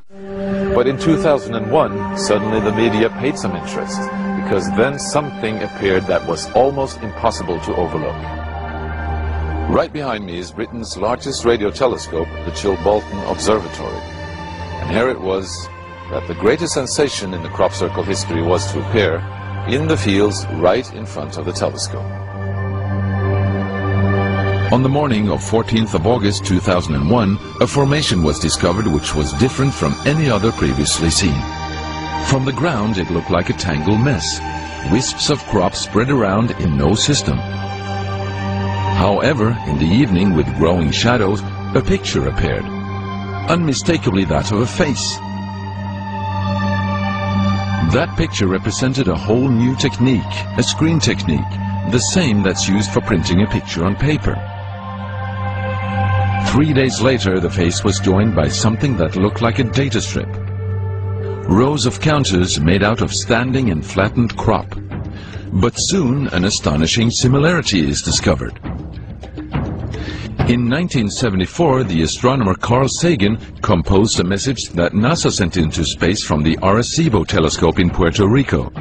But in 2001, suddenly the media paid some interest, because then something appeared that was almost impossible to overlook. Right behind me is Britain's largest radio telescope, the Chilbolton Observatory. And here it was that the greatest sensation in the crop circle history was to appear in the fields right in front of the telescope. On the morning of 14th of August 2001, a formation was discovered which was different from any other previously seen. From the ground it looked like a tangled mess, wisps of crops spread around in no system. However, in the evening, with growing shadows, a picture appeared, unmistakably that of a face. That picture represented a whole new technique, a screen technique, the same that's used for printing a picture on paper. 3 days later, the face was joined by something that looked like a data strip. Rows of counters made out of standing and flattened crop. But soon, an astonishing similarity is discovered. In 1974, the astronomer Carl Sagan composed a message that NASA sent into space from the Arecibo telescope in Puerto Rico.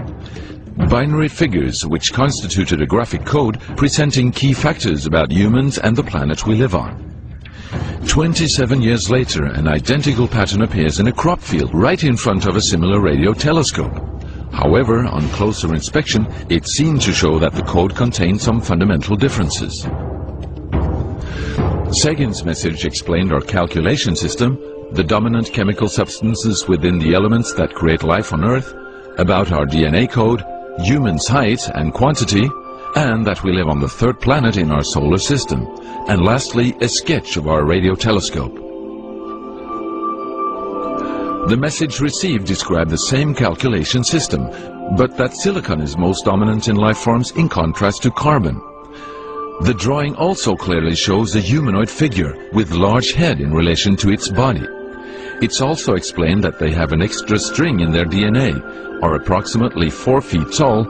Binary figures which constituted a graphic code presenting key factors about humans and the planet we live on. 27 years later, an identical pattern appears in a crop field right in front of a similar radio telescope. However, on closer inspection, it seemed to show that the code contained some fundamental differences. Sagan's message explained our calculation system, the dominant chemical substances within the elements that create life on Earth, about our DNA code, humans' height and quantity, and that we live on the third planet in our solar system, and lastly, a sketch of our radio telescope. The message received described the same calculation system, but that silicon is most dominant in life forms in contrast to carbon. The drawing also clearly shows a humanoid figure with large head in relation to its body. It's also explained that they have an extra string in their DNA, are approximately 4 feet tall,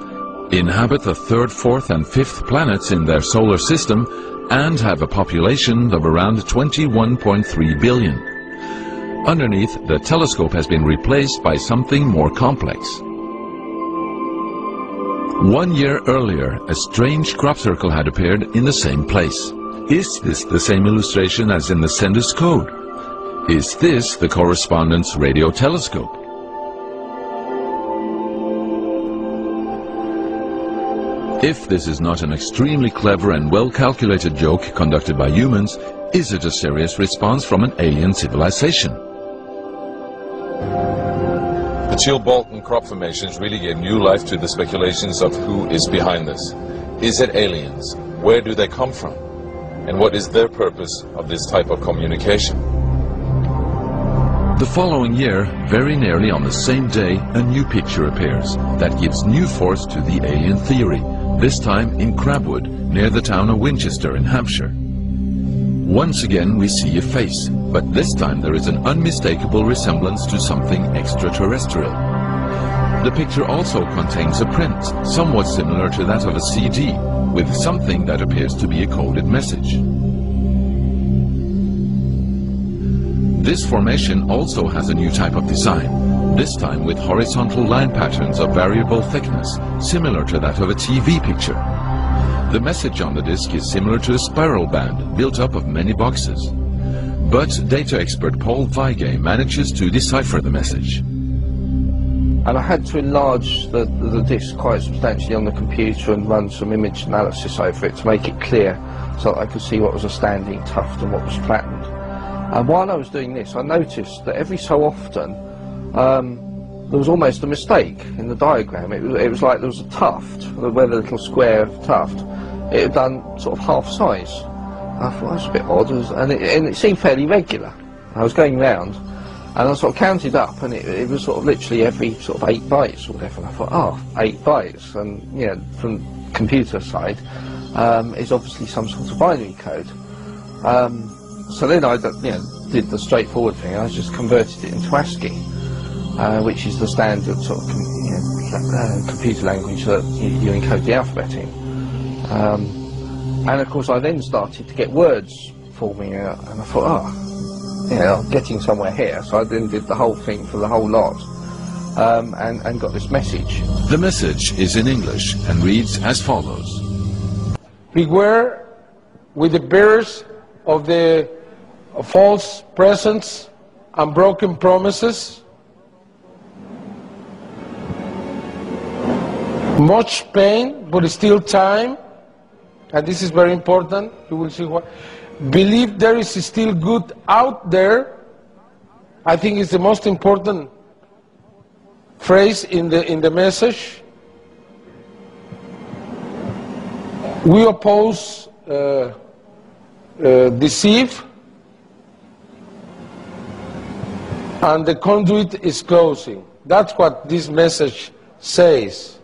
inhabit the 3rd, 4th and 5th planets in their solar system, and have a population of around 21.3 billion. Underneath, the telescope has been replaced by something more complex. 1 year earlier, a strange crop circle had appeared in the same place. Is this the same illustration as in the sender's code? Is this the correspondence radio telescope? If this is not an extremely clever and well-calculated joke conducted by humans, is it a serious response from an alien civilization? The Chilbolton crop formations really gave new life to the speculations of who is behind this. Is it aliens? Where do they come from? And what is their purpose of this type of communication? The following year, very nearly on the same day, a new picture appears that gives new force to the alien theory, this time in Crabwood, near the town of Winchester in Hampshire. Once again we see a face, but this time there is an unmistakable resemblance to something extraterrestrial. The picture also contains a print, somewhat similar to that of a CD, with something that appears to be a coded message. This formation also has a new type of design, this time with horizontal line patterns of variable thickness, similar to that of a TV picture. The message on the disc is similar to a spiral band built up of many boxes. But data expert Paul Weige manages to decipher the message. And I had to enlarge the disc quite substantially on the computer and run some image analysis over it to make it clear so that I could see what was a standing tuft and what was flattened. And while I was doing this, I noticed that every so often there was almost a mistake in the diagram. It was like there was a tuft, where the little square tuft, it had done sort of half size. I thought that's a bit odd, and it seemed fairly regular. I was going round, and I sort of counted up, and it was sort of literally every sort of 8 bytes or whatever. And I thought, oh, 8 bytes, and you know, from computer side, is obviously some sort of binary code. So then I did the straightforward thing. I just converted it into ASCII, which is the standard sort of computer language that you encode the alphabet in. And of course I then started to get words forming out, and I thought, oh, getting somewhere here. So I then did the whole thing for the whole lot, and got this message. The message is in English and reads as follows. Beware with the bearers of the false presents and broken promises. Much pain, but still time. And this is very important. You will see why. Believe there is still good out there. I think it's the most important phrase in the message. We oppose deceive, and the conduit is closing. That's what this message says.